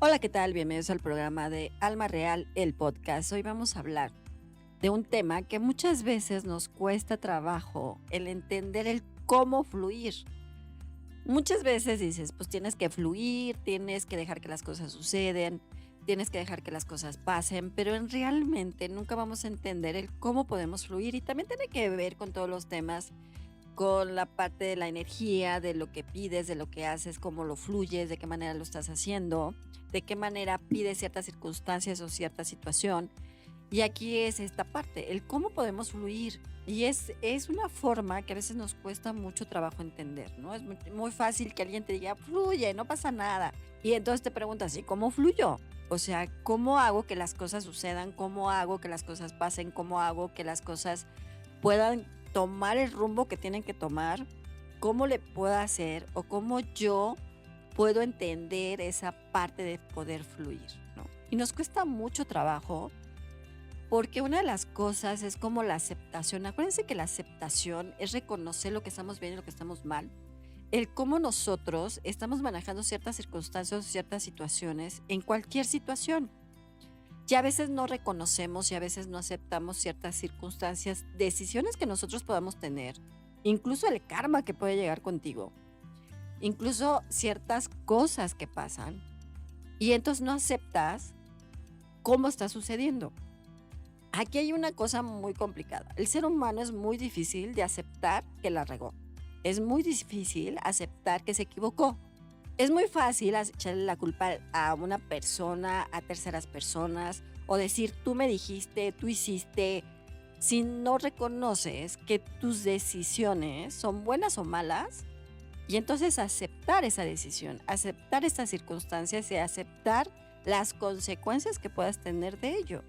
Hola, ¿qué tal? Bienvenidos al programa de Alma Real, el podcast. Hoy vamos a hablar de un tema que muchas veces nos cuesta trabajo, el entender el cómo fluir. Muchas veces dices, pues tienes que fluir, tienes que dejar que las cosas suceden, tienes que dejar que las cosas pasen, pero realmente nunca vamos a entender el cómo podemos fluir y también tiene que ver con todos los temas, con la parte de la energía, de lo que pides, de lo que haces, cómo lo fluyes, de qué manera lo estás haciendo, de qué manera pides ciertas circunstancias o cierta situación. Y aquí es esta parte, el cómo podemos fluir. Y es una forma que a veces nos cuesta mucho trabajo entender, ¿no? Es muy fácil que alguien te diga, fluye, no pasa nada. Y entonces te preguntas, ¿y cómo fluyo? O sea, ¿cómo hago que las cosas sucedan? ¿Cómo hago que las cosas pasen? ¿Cómo hago que las cosas puedan tomar el rumbo que tienen que tomar? ¿Cómo le puedo hacer o cómo yo puedo entender esa parte de poder fluir, ¿no? Y nos cuesta mucho trabajo porque una de las cosas es como la aceptación. Acuérdense que la aceptación es reconocer lo que estamos bien y lo que estamos mal. El cómo nosotros estamos manejando ciertas circunstancias o ciertas situaciones en cualquier situación. Ya a veces no reconocemos y a veces no aceptamos ciertas circunstancias, decisiones que nosotros podamos tener, incluso el karma que puede llegar contigo, incluso ciertas cosas que pasan, y entonces no aceptas cómo está sucediendo. Aquí hay una cosa muy complicada. El ser humano es muy difícil de aceptar que la regó. Es muy difícil aceptar que se equivocó. Es muy fácil echarle la culpa a una persona, a terceras personas, o decir, tú me dijiste, tú hiciste, si no reconoces que tus decisiones son buenas o malas, y entonces aceptar esa decisión, aceptar estas circunstancias y aceptar las consecuencias que puedas tener de ello.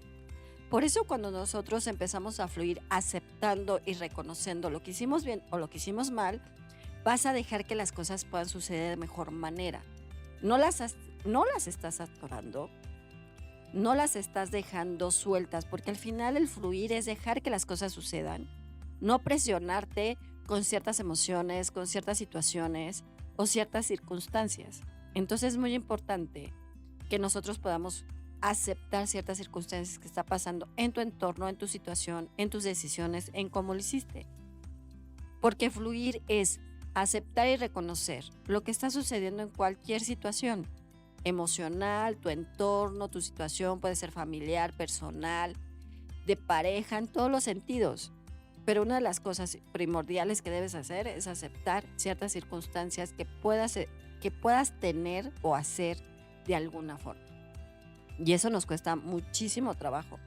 Por eso cuando nosotros empezamos a fluir aceptando y reconociendo lo que hicimos bien o lo que hicimos mal, vas a dejar que las cosas puedan suceder de mejor manera. No las estás atorando, no las estás dejando sueltas, porque al final el fluir es dejar que las cosas sucedan, no presionarte con ciertas emociones, con ciertas situaciones o ciertas circunstancias. Entonces es muy importante que nosotros podamos aceptar ciertas circunstancias que está pasando en tu entorno, en tu situación, en tus decisiones, en cómo lo hiciste. Porque fluir es aceptar y reconocer lo que está sucediendo en cualquier situación emocional, tu entorno, tu situación puede ser familiar, personal, de pareja, en todos los sentidos. Pero una de las cosas primordiales que debes hacer es aceptar ciertas circunstancias que puedas tener o hacer de alguna forma. Y eso nos cuesta muchísimo trabajo.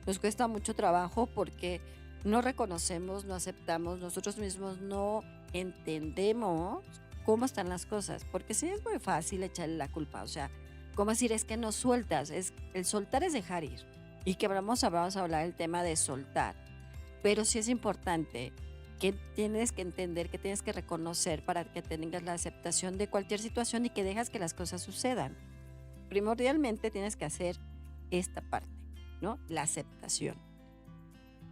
Nos cuesta mucho trabajo porque no reconocemos, no aceptamos, nosotros mismos no entendemos cómo están las cosas. Porque sí es muy fácil echarle la culpa. O sea, ¿cómo decir? Es que no sueltas. El soltar es dejar ir. Y que vamos a hablar del tema de soltar. Pero sí es importante que tienes que entender, que tienes que reconocer para que tengas la aceptación de cualquier situación y que dejas que las cosas sucedan. Primordialmente tienes que hacer esta parte, ¿no? La aceptación.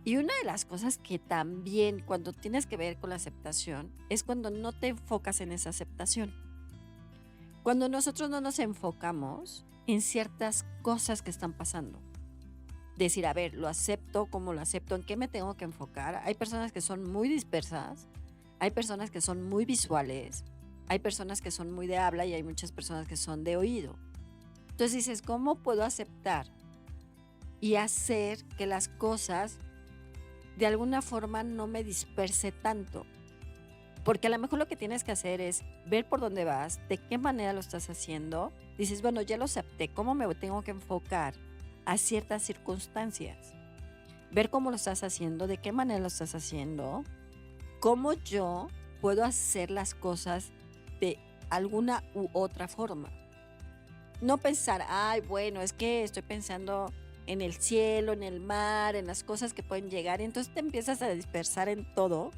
Y una de las cosas que también cuando tienes que ver con la aceptación es cuando no te enfocas en esa aceptación. Cuando nosotros no nos enfocamos en ciertas cosas que están pasando. Decir, a ver, lo acepto, ¿cómo lo acepto? ¿En qué me tengo que enfocar? Hay personas que son muy dispersas, hay personas que son muy visuales, hay personas que son muy de habla y hay muchas personas que son de oído. Entonces dices, ¿cómo puedo aceptar y hacer que las cosas de alguna forma no me disperse tanto? Porque a lo mejor lo que tienes que hacer es ver por dónde vas, de qué manera lo estás haciendo. Dices, bueno, ya lo acepté, ¿cómo me tengo que enfocar a ciertas circunstancias? Ver cómo lo estás haciendo, de qué manera lo estás haciendo, cómo yo puedo hacer las cosas de alguna u otra forma. No pensar, ay, bueno, es que estoy pensando en el cielo, en el mar, en las cosas que pueden llegar, y entonces te empiezas a dispersar en todo,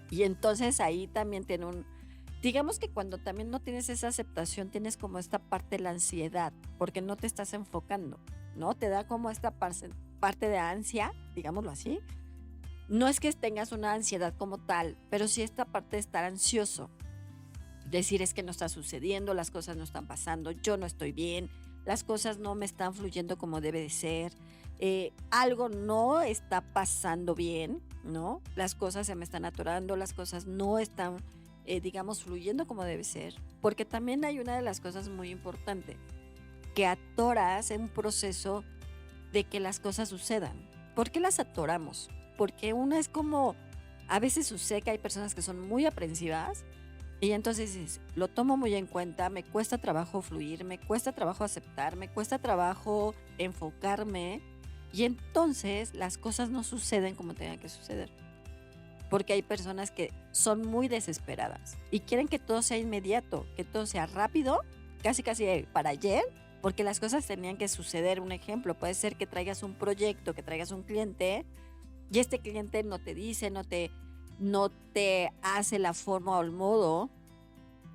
y entonces ahí también tiene digamos que cuando también no tienes esa aceptación, tienes como esta parte de la ansiedad, porque no te estás enfocando, ¿no? Te da como esta parte de ansia, digámoslo así. No es que tengas una ansiedad como tal, pero sí esta parte de estar ansioso. Decir es que no está sucediendo, las cosas no están pasando, yo no estoy bien, las cosas no me están fluyendo como debe de ser, algo no está pasando bien, ¿no? Las cosas se me están atorando, las cosas no están, digamos, fluyendo como debe ser. Porque también hay una de las cosas muy importantes, que atoras en un proceso de que las cosas sucedan. ¿Por qué las atoramos? Porque una es como, a veces sucede que hay personas que son muy aprensivas y entonces lo tomo muy en cuenta, me cuesta trabajo fluir, me cuesta trabajo aceptar, me cuesta trabajo enfocarme y entonces las cosas no suceden como tengan que suceder. Porque hay personas que son muy desesperadas y quieren que todo sea inmediato, que todo sea rápido, casi casi para ayer, porque las cosas tenían que suceder. Un ejemplo, puede ser que traigas un proyecto, que traigas un cliente y este cliente no te dice, no te hace la forma o el modo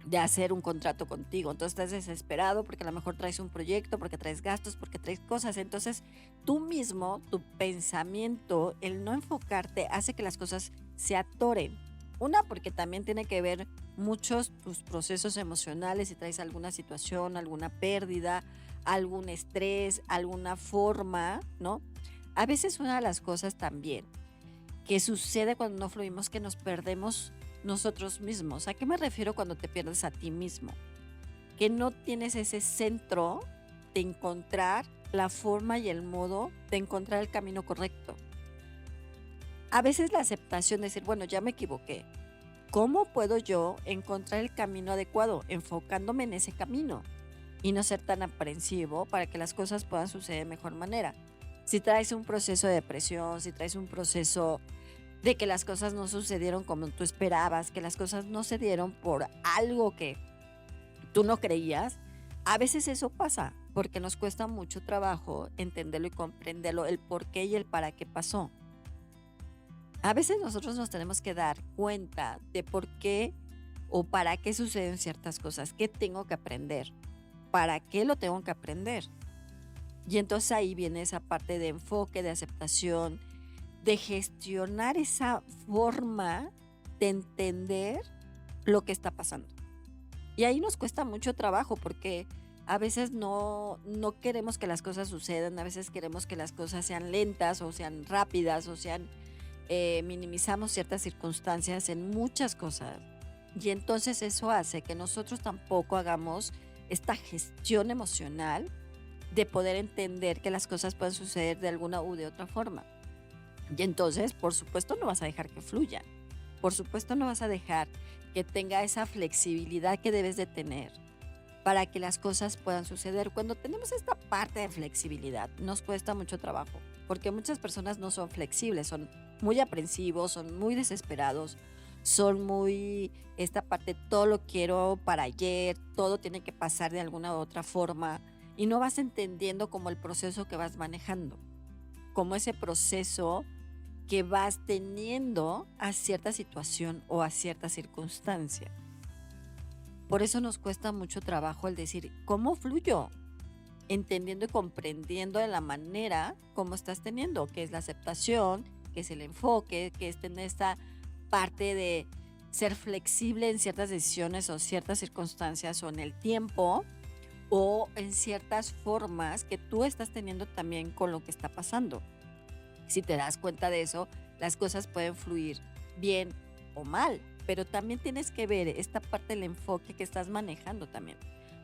de hacer un contrato contigo. Entonces estás desesperado porque a lo mejor traes un proyecto, porque traes gastos, porque traes cosas. Entonces tú mismo, tu pensamiento, el no enfocarte hace que las cosas se atoren. Una, porque también tiene que ver muchos tus procesos emocionales, si traes alguna situación, alguna pérdida, algún estrés, alguna forma, ¿no? A veces una de las cosas también que sucede cuando no fluimos que nos perdemos nosotros mismos. ¿A qué me refiero cuando te pierdes a ti mismo? Que no tienes ese centro de encontrar la forma y el modo de encontrar el camino correcto. A veces la aceptación de decir, bueno, ya me equivoqué. ¿Cómo puedo yo encontrar el camino adecuado? Enfocándome en ese camino y no ser tan aprensivo para que las cosas puedan suceder de mejor manera. Si traes un proceso de depresión, si traes un proceso de que las cosas no sucedieron como tú esperabas, que las cosas no se dieron por algo que tú no creías, a veces eso pasa, porque nos cuesta mucho trabajo entenderlo y comprenderlo, el por qué y el para qué pasó. A veces nosotros nos tenemos que dar cuenta de por qué o para qué suceden ciertas cosas, qué tengo que aprender, para qué lo tengo que aprender. Y entonces ahí viene esa parte de enfoque, de aceptación, de gestionar esa forma de entender lo que está pasando. Y ahí nos cuesta mucho trabajo porque a veces no queremos que las cosas sucedan, a veces queremos que las cosas sean lentas o sean rápidas o sean, minimizamos ciertas circunstancias en muchas cosas. Y entonces eso hace que nosotros tampoco hagamos esta gestión emocional de poder entender que las cosas pueden suceder de alguna u de otra forma. Y entonces, por supuesto, no vas a dejar que fluyan. Por supuesto, no vas a dejar que tenga esa flexibilidad que debes de tener para que las cosas puedan suceder. Cuando tenemos esta parte de flexibilidad, nos cuesta mucho trabajo, porque muchas personas no son flexibles, son muy aprensivos, son muy desesperados, son muy, esta parte, todo lo quiero para ayer, todo tiene que pasar de alguna u otra forma, y no vas entendiendo como el proceso que vas manejando, como ese proceso que vas teniendo a cierta situación o a cierta circunstancia. Por eso nos cuesta mucho trabajo el decir, ¿cómo fluyo? Entendiendo y comprendiendo de la manera como estás teniendo, que es la aceptación, que es el enfoque, que es tener esta parte de ser flexible en ciertas decisiones o ciertas circunstancias o en el tiempo o en ciertas formas que tú estás teniendo también con lo que está pasando. Si te das cuenta de eso, las cosas pueden fluir bien o mal, pero también tienes que ver esta parte del enfoque que estás manejando también.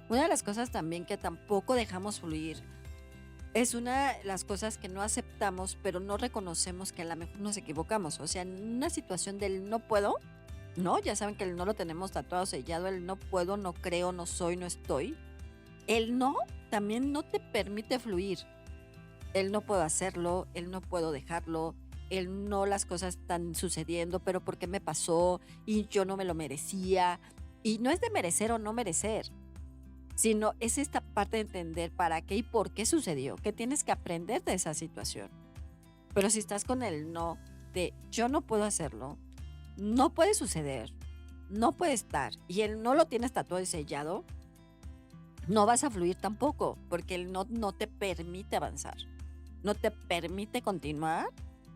Una de las cosas también que tampoco dejamos fluir es una de las cosas que no aceptamos, pero no reconocemos que a lo mejor nos equivocamos. O sea, en una situación del no puedo, ¿no? Ya saben que el no lo tenemos tatuado, sellado, el no puedo, no creo, no soy, no estoy. El no también no te permite fluir. El no puedo hacerlo, el no puedo dejarlo, el no, las cosas están sucediendo, pero ¿por qué me pasó? Y yo no me lo merecía. Y no es de merecer o no merecer, sino es esta parte de entender para qué y por qué sucedió, que tienes que aprender de esa situación. Pero si estás con el no de yo no puedo hacerlo, no puede suceder, no puede estar, y el no lo tienes tatuado y sellado, no vas a fluir tampoco, porque el no te permite avanzar, no te permite continuar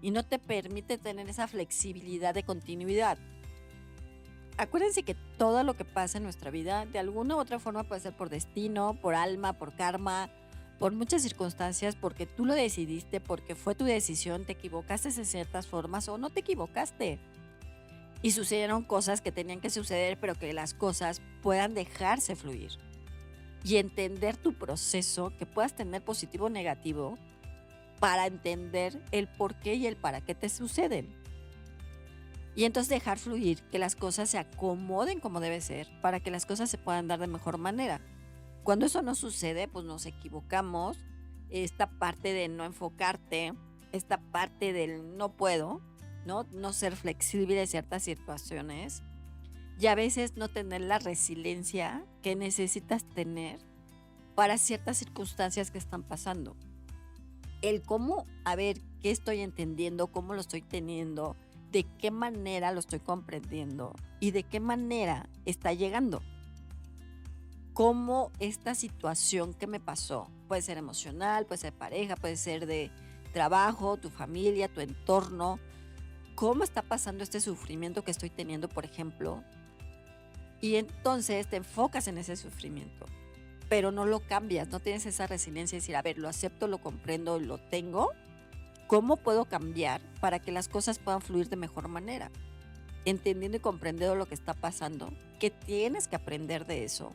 y no te permite tener esa flexibilidad de continuidad. Acuérdense que todo lo que pasa en nuestra vida, de alguna u otra forma, puede ser por destino, por alma, por karma, por muchas circunstancias, porque tú lo decidiste, porque fue tu decisión, te equivocaste en ciertas formas o no te equivocaste. Y sucedieron cosas que tenían que suceder, pero que las cosas puedan dejarse fluir. Y entender tu proceso, que puedas tener positivo o negativo, para entender el por qué y el para qué te suceden. Y entonces dejar fluir, que las cosas se acomoden como debe ser, para que las cosas se puedan dar de mejor manera. Cuando eso no sucede, pues nos equivocamos. Esta parte de no enfocarte, esta parte del no puedo, no ser flexible en ciertas situaciones y a veces no tener la resiliencia que necesitas tener para ciertas circunstancias que están pasando. El cómo, a ver, qué estoy entendiendo, cómo lo estoy teniendo, de qué manera lo estoy comprendiendo y de qué manera está llegando. Cómo esta situación que me pasó, puede ser emocional, puede ser pareja, puede ser de trabajo, tu familia, tu entorno, cómo está pasando este sufrimiento que estoy teniendo, por ejemplo, y entonces te enfocas en ese sufrimiento, pero no lo cambias, no tienes esa resiliencia de decir, a ver, lo acepto, lo comprendo, lo tengo, ¿cómo puedo cambiar para que las cosas puedan fluir de mejor manera? Entendiendo y comprendiendo lo que está pasando, ¿qué tienes que aprender de eso?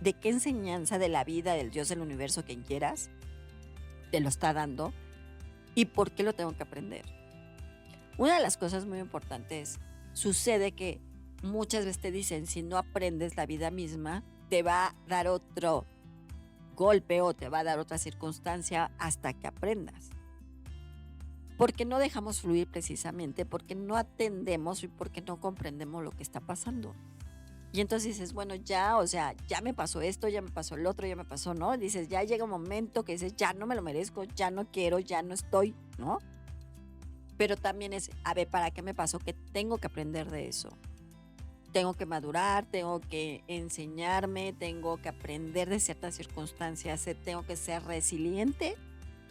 ¿De qué enseñanza de la vida, del Dios, del universo, quien quieras, te lo está dando? ¿Y por qué lo tengo que aprender? Una de las cosas muy importantes, sucede que muchas veces te dicen, si no aprendes, la vida misma te va a dar otro golpe o te va a dar otra circunstancia hasta que aprendas. Porque no dejamos fluir precisamente, porque no atendemos y porque no comprendemos lo que está pasando. Y entonces dices, bueno, ya, o sea, ya me pasó esto, ya me pasó el otro, ya me pasó, ¿no? Dices, ya llega un momento que dices, ya no me lo merezco, ya no quiero, ya no estoy, ¿no? Pero también es, a ver, ¿para qué me pasó? ¿Qué tengo que aprender de eso? Tengo que madurar, tengo que enseñarme, tengo que aprender de ciertas circunstancias, tengo que ser resiliente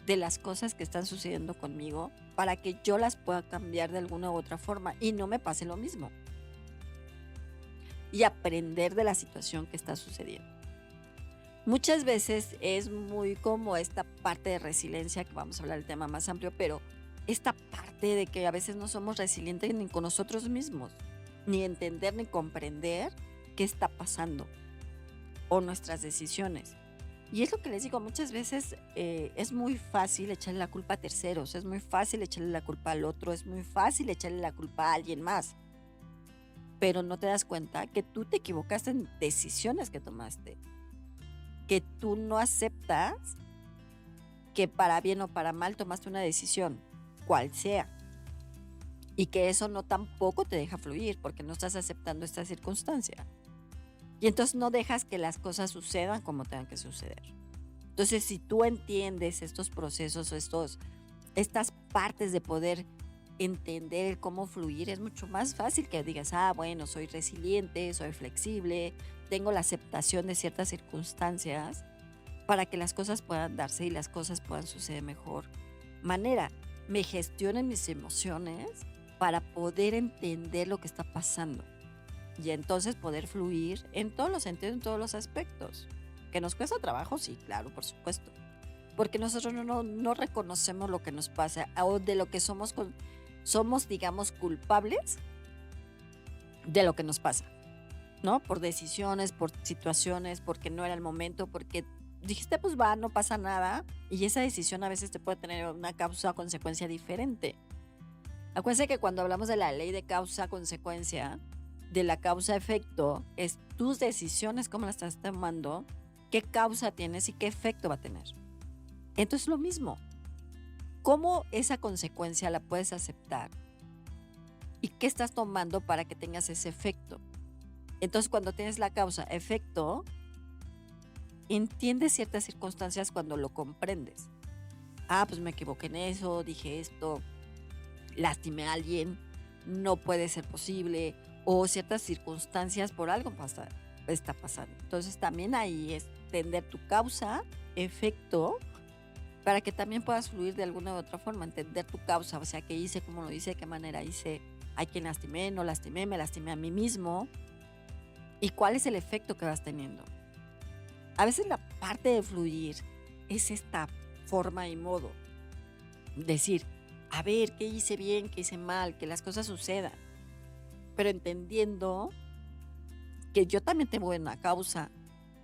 de las cosas que están sucediendo conmigo para que yo las pueda cambiar de alguna u otra forma y no me pase lo mismo. Y aprender de la situación que está sucediendo. Muchas veces es muy como esta parte de resiliencia, que vamos a hablar del tema más amplio, pero esta parte de que a veces no somos resilientes ni con nosotros mismos, ni entender ni comprender qué está pasando o nuestras decisiones. Y es lo que les digo, muchas veces es muy fácil echarle la culpa a terceros, es muy fácil echarle la culpa al otro, es muy fácil echarle la culpa a alguien más. Pero no te das cuenta que tú te equivocaste en decisiones que tomaste, que tú no aceptas que para bien o para mal tomaste una decisión, cual sea, y que eso no tampoco te deja fluir porque no estás aceptando esta circunstancia. Y entonces no dejas que las cosas sucedan como tengan que suceder. Entonces, si tú entiendes estos procesos o estas partes de poder entender el cómo fluir, es mucho más fácil que digas, bueno, soy resiliente, soy flexible, tengo la aceptación de ciertas circunstancias para que las cosas puedan darse y las cosas puedan suceder de mejor manera. Me gestionen mis emociones para poder entender lo que está pasando y entonces poder fluir en todos los sentidos, en todos los aspectos. ¿Que nos cuesta trabajo? Sí, claro, por supuesto. Porque nosotros no reconocemos lo que nos pasa o de lo que somos, digamos, culpables de lo que nos pasa, ¿no? Por decisiones, por situaciones, porque no era el momento, porque dijiste, pues va, no pasa nada. Y esa decisión a veces te puede tener una causa o consecuencia diferente. Acuérdense que cuando hablamos de la ley de causa-consecuencia, de la causa-efecto, es tus decisiones, cómo las estás tomando, qué causa tienes y qué efecto va a tener. Entonces lo mismo, cómo esa consecuencia la puedes aceptar y qué estás tomando para que tengas ese efecto. Entonces cuando tienes la causa-efecto, entiendes ciertas circunstancias cuando lo comprendes. Pues me equivoqué en eso, dije esto, lastimé a alguien, no puede ser posible, o ciertas circunstancias por algo está pasando. Entonces también ahí es entender tu causa, efecto, para que también puedas fluir de alguna u otra forma, entender tu causa, o sea, qué hice, cómo lo hice, de qué manera hice, ¿A quién lastimé? ¿No lastimé? ¿Me lastimé a mí mismo? ¿Y cuál es el efecto que vas teniendo? A veces la parte de fluir es esta forma y modo. Decir, a ver, ¿qué hice bien? ¿Qué hice mal? Que las cosas sucedan. Pero entendiendo que yo también tengo una causa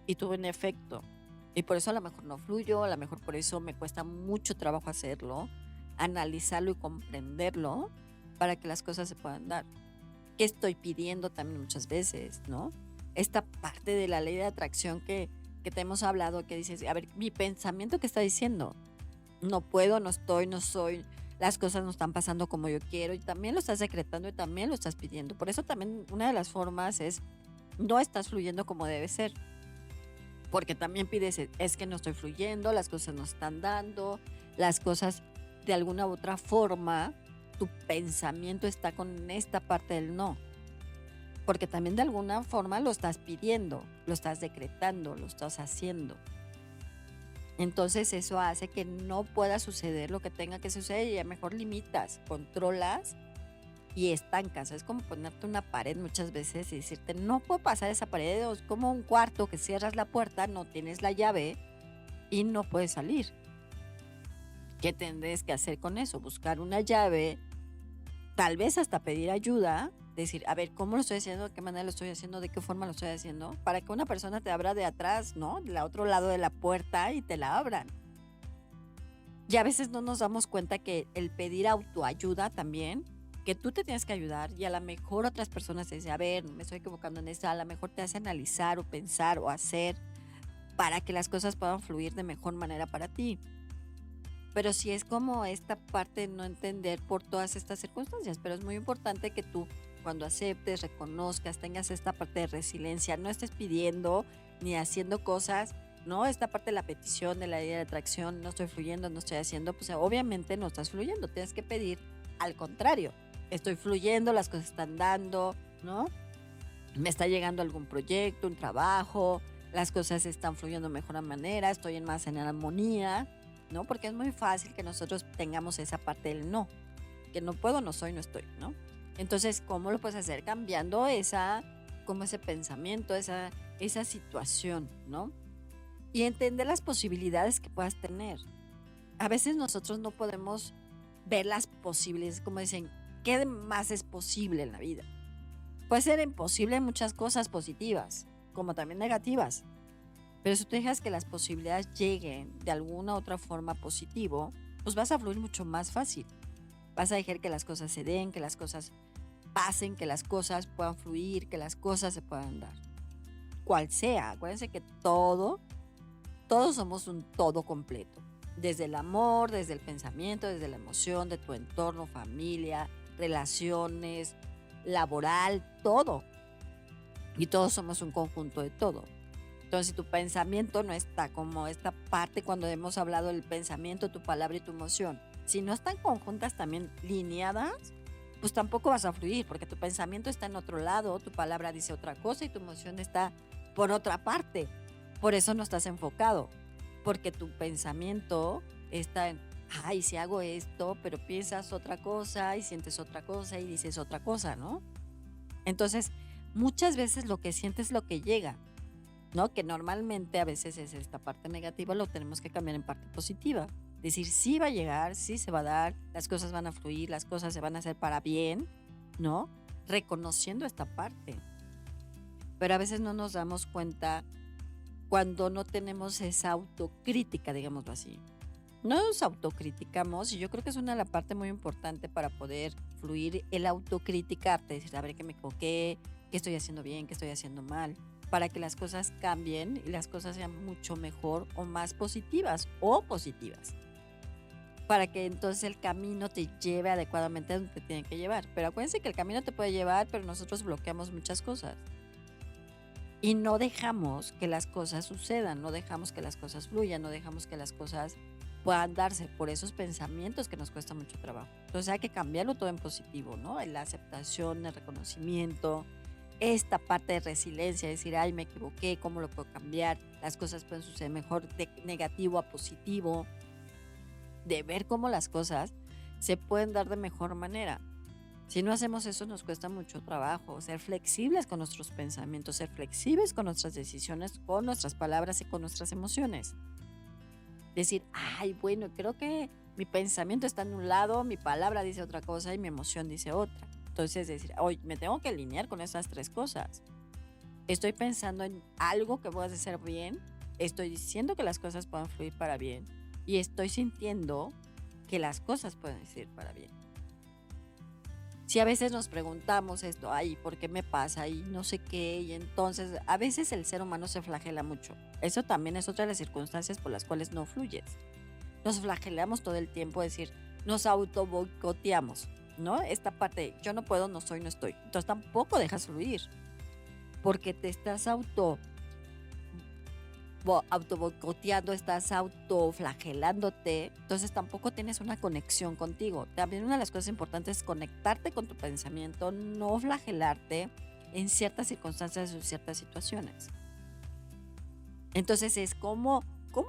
y tuve un efecto. Y por eso a lo mejor no fluyo, a lo mejor por eso me cuesta mucho trabajo hacerlo, analizarlo y comprenderlo para que las cosas se puedan dar. ¿Qué estoy pidiendo también muchas veces, no? Esta parte de la ley de atracción que te hemos hablado, que dices, a ver, mi pensamiento, ¿qué está diciendo? No puedo, no estoy, no soy, las cosas no están pasando como yo quiero, y también lo estás decretando y también lo estás pidiendo. Por eso también una de las formas es, no estás fluyendo como debe ser, porque también pides, es que no estoy fluyendo, las cosas no están dando, las cosas de alguna u otra forma, tu pensamiento está con esta parte del no, porque también de alguna forma lo estás pidiendo, lo estás decretando, lo estás haciendo. Entonces eso hace que no pueda suceder lo que tenga que suceder y ya mejor limitas, controlas y estancas. Es como ponerte una pared muchas veces y decirte, no puedo pasar esa pared. Es como un cuarto que cierras la puerta, no tienes la llave y no puedes salir. ¿Qué tendrás que hacer con eso? Buscar una llave, tal vez hasta pedir ayuda, decir, a ver, ¿cómo lo estoy haciendo? ¿De qué manera lo estoy haciendo? ¿De qué forma lo estoy haciendo? Para que una persona te abra de atrás, ¿no? Del otro lado de la puerta y te la abran. Y a veces no nos damos cuenta que el pedir autoayuda también, que tú te tienes que ayudar y a lo mejor otras personas te dicen, a ver, me estoy equivocando en esto, a lo mejor te hace analizar o pensar o hacer para que las cosas puedan fluir de mejor manera para ti. Pero sí es como esta parte de no entender por todas estas circunstancias, pero es muy importante que tú cuando aceptes, reconozcas, tengas esta parte de resiliencia, no estés pidiendo ni haciendo cosas, ¿no? Esta parte de la petición, de la idea de atracción, no estoy fluyendo, no estoy haciendo, pues obviamente no estás fluyendo, tienes que pedir al contrario, estoy fluyendo, las cosas están dando, ¿no? Me está llegando algún proyecto, un trabajo, las cosas están fluyendo de mejor manera, estoy más en armonía, ¿no? Porque es muy fácil que nosotros tengamos esa parte del no, que no puedo, no soy, no estoy, ¿no? Entonces, ¿cómo lo puedes hacer? Cambiando como ese pensamiento, esa situación, ¿no? Y entender las posibilidades que puedas tener. A veces nosotros no podemos ver las posibilidades, como dicen, ¿qué más es posible en la vida? Puede ser imposible muchas cosas positivas, como también negativas. Pero si tú dejas que las posibilidades lleguen de alguna u otra forma positivo, pues vas a fluir mucho más fácil. Vas a dejar que las cosas se den, que las cosas pasen, que las cosas puedan fluir, que las cosas se puedan dar. Cual sea, acuérdense que todos somos un todo completo. Desde el amor, desde el pensamiento, desde la emoción, de tu entorno, familia, relaciones, laboral, todo. Y todos somos un conjunto de todo. Entonces, si tu pensamiento no está como esta parte cuando hemos hablado del pensamiento, tu palabra y tu emoción, si no están conjuntas también lineadas, pues tampoco vas a fluir, porque tu pensamiento está en otro lado, tu palabra dice otra cosa y tu emoción está por otra parte. Por eso no estás enfocado, porque tu pensamiento está en, ay, si hago esto, pero piensas otra cosa y sientes otra cosa y dices otra cosa, ¿no? Entonces, muchas veces lo que sientes es lo que llega, ¿no? Que normalmente a veces es esta parte negativa, lo tenemos que cambiar en parte positiva. Decir, sí va a llegar, sí se va a dar, las cosas van a fluir, las cosas se van a hacer para bien, ¿no? Reconociendo esta parte. Pero a veces no nos damos cuenta cuando no tenemos esa autocrítica, digámoslo así. No nos autocriticamos y yo creo que es una de las partes muy importante para poder fluir el autocriticarte, decir, a ver, qué me equivoqué, qué estoy haciendo bien, qué estoy haciendo mal, para que las cosas cambien y las cosas sean mucho mejor o más positivas o positivas. Para que entonces el camino te lleve adecuadamente a donde te tiene que llevar. Pero acuérdense que el camino te puede llevar, pero nosotros bloqueamos muchas cosas. Y no dejamos que las cosas sucedan, no dejamos que las cosas fluyan, no dejamos que las cosas puedan darse por esos pensamientos que nos cuesta mucho trabajo. Entonces hay que cambiarlo todo en positivo, ¿no? En la aceptación, el reconocimiento, esta parte de resiliencia, decir, ay, me equivoqué, ¿cómo lo puedo cambiar? Las cosas pueden suceder mejor de negativo a positivo, de ver cómo las cosas se pueden dar de mejor manera. Si no hacemos eso, nos cuesta mucho trabajo ser flexibles con nuestros pensamientos, ser flexibles con nuestras decisiones, con nuestras palabras y con nuestras emociones. Decir, ay, bueno, creo que mi pensamiento está en un lado, mi palabra dice otra cosa y mi emoción dice otra. Entonces decir, oye, me tengo que alinear con esas tres cosas. Estoy pensando en algo que voy a hacer bien, estoy diciendo que las cosas puedan fluir para bien y estoy sintiendo que las cosas pueden ir para bien. Si a veces nos preguntamos esto, ay, ¿por qué me pasa? Y no sé qué, y entonces a veces el ser humano se flagela mucho. Eso también es otra de las circunstancias por las cuales no fluyes. Nos flagelamos todo el tiempo, es decir, nos auto boicoteamos, ¿no? Esta parte, de, yo no puedo, no soy, no estoy. Entonces tampoco dejas fluir, porque te estás autoboicoteando, estás autoflagelándote, entonces tampoco tienes una conexión contigo. También una de las cosas importantes es conectarte con tu pensamiento, no flagelarte en ciertas circunstancias o ciertas situaciones. Entonces es ¿cómo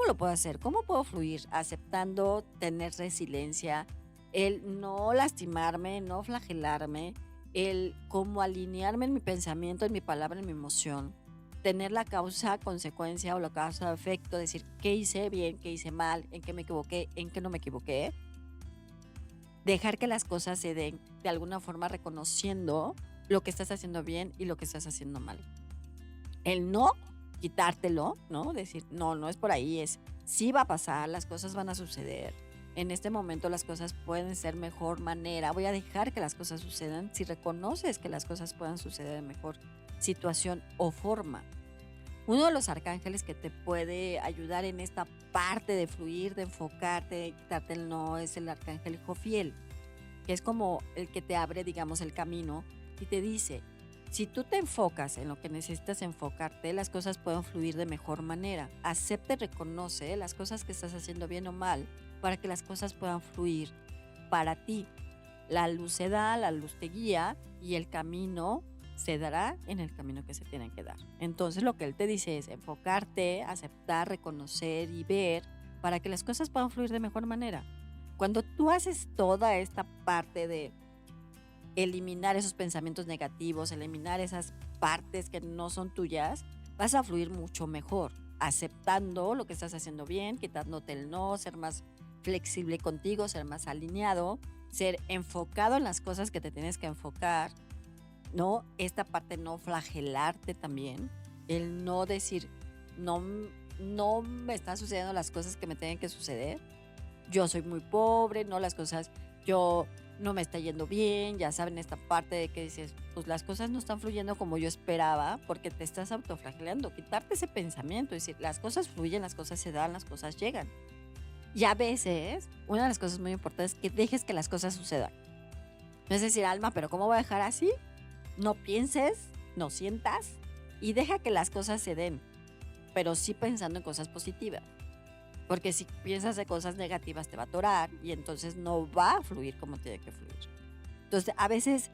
lo puedo hacer? ¿Cómo puedo fluir? Aceptando, tener resiliencia, el no lastimarme, no flagelarme, el cómo alinearme en mi pensamiento, en mi palabra, en mi emoción, tener la causa, consecuencia o la causa, efecto, decir qué hice bien, qué hice mal, en qué me equivoqué, en qué no me equivoqué. Dejar que las cosas se den de alguna forma reconociendo lo que estás haciendo bien y lo que estás haciendo mal. El no quitártelo, ¿no? Decir, no, no es por ahí, es sí va a pasar, las cosas van a suceder. En este momento las cosas pueden ser mejor manera. Voy a dejar que las cosas sucedan si reconoces que las cosas puedan suceder de mejor situación o forma. Uno de los arcángeles que te puede ayudar en esta parte de fluir, de enfocarte, de quitarte el no, es el arcángel Jofiel, que es como el que te abre, digamos, el camino y te dice, si tú te enfocas en lo que necesitas enfocarte, las cosas pueden fluir de mejor manera. Acepta y reconoce las cosas que estás haciendo bien o mal para que las cosas puedan fluir para ti. La luz se da, la luz te guía y el camino se dará en el camino que se tienen que dar. Entonces lo que él te dice es enfocarte, aceptar, reconocer y ver para que las cosas puedan fluir de mejor manera. Cuando tú haces toda esta parte de eliminar esos pensamientos negativos, eliminar esas partes que no son tuyas, vas a fluir mucho mejor, aceptando lo que estás haciendo bien, quitándote el no, ser más flexible contigo, ser más alineado, ser enfocado en las cosas que te tienes que enfocar, ¿no? Esta parte no flagelarte también, el no decir, no, no me están sucediendo las cosas que me tienen que suceder, yo soy muy pobre, no las cosas, yo no me está yendo bien, ya saben esta parte de que dices, pues las cosas no están fluyendo como yo esperaba porque te estás autoflagelando, quitarte ese pensamiento, decir, las cosas fluyen, las cosas se dan, las cosas llegan. Y a veces, una de las cosas muy importantes es que dejes que las cosas sucedan. No es decir, Alma, pero ¿cómo voy a dejar así? No pienses, no sientas y deja que las cosas se den, pero sí pensando en cosas positivas. Porque si piensas de cosas negativas te va a atorar y entonces no va a fluir como tiene que fluir. Entonces, a veces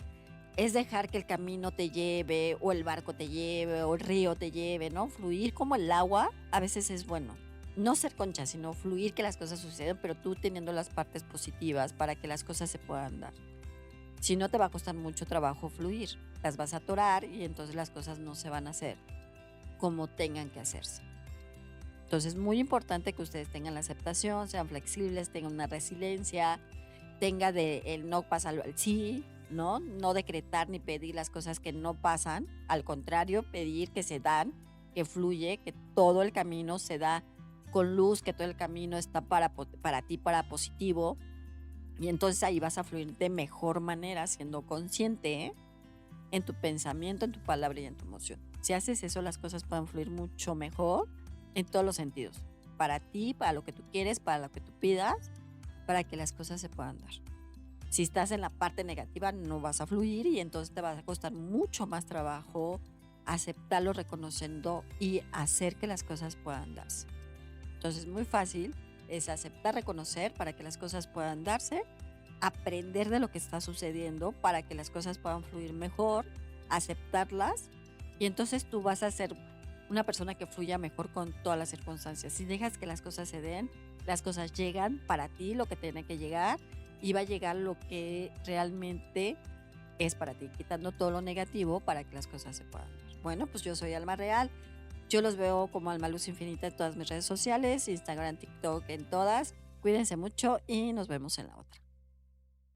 es dejar que el camino te lleve o el barco te lleve o el río te lleve, ¿no? Fluir como el agua a veces es bueno. No ser concha, sino fluir que las cosas sucedan, pero tú teniendo las partes positivas para que las cosas se puedan dar. Si no, te va a costar mucho trabajo fluir. Las vas a atorar y entonces las cosas no se van a hacer como tengan que hacerse. Entonces es muy importante que ustedes tengan la aceptación, sean flexibles, tengan una resiliencia, tenga de el no pasarlo al sí, ¿no? No decretar ni pedir las cosas que no pasan, al contrario, pedir que se dan, que fluye, que todo el camino se da con luz, que todo el camino está para ti, para positivo, y entonces ahí vas a fluir de mejor manera, siendo consciente, ¿eh? En tu pensamiento, en tu palabra y en tu emoción. Si haces eso, las cosas pueden fluir mucho mejor en todos los sentidos. Para ti, para lo que tú quieres, para lo que tú pidas, para que las cosas se puedan dar. Si estás en la parte negativa, no vas a fluir y entonces te va a costar mucho más trabajo aceptarlo, reconociendo y hacer que las cosas puedan darse. Entonces, muy fácil es aceptar, reconocer para que las cosas puedan darse, aprender de lo que está sucediendo para que las cosas puedan fluir mejor, aceptarlas y entonces tú vas a ser una persona que fluya mejor con todas las circunstancias. Si dejas que las cosas se den, las cosas llegan para ti, lo que tiene que llegar y va a llegar lo que realmente es para ti, quitando todo lo negativo para que las cosas se puedan ver. Bueno, pues yo soy Alma Real. Yo los veo como Alma Luz Infinita en todas mis redes sociales, Instagram, TikTok, en todas. Cuídense mucho y nos vemos en la otra.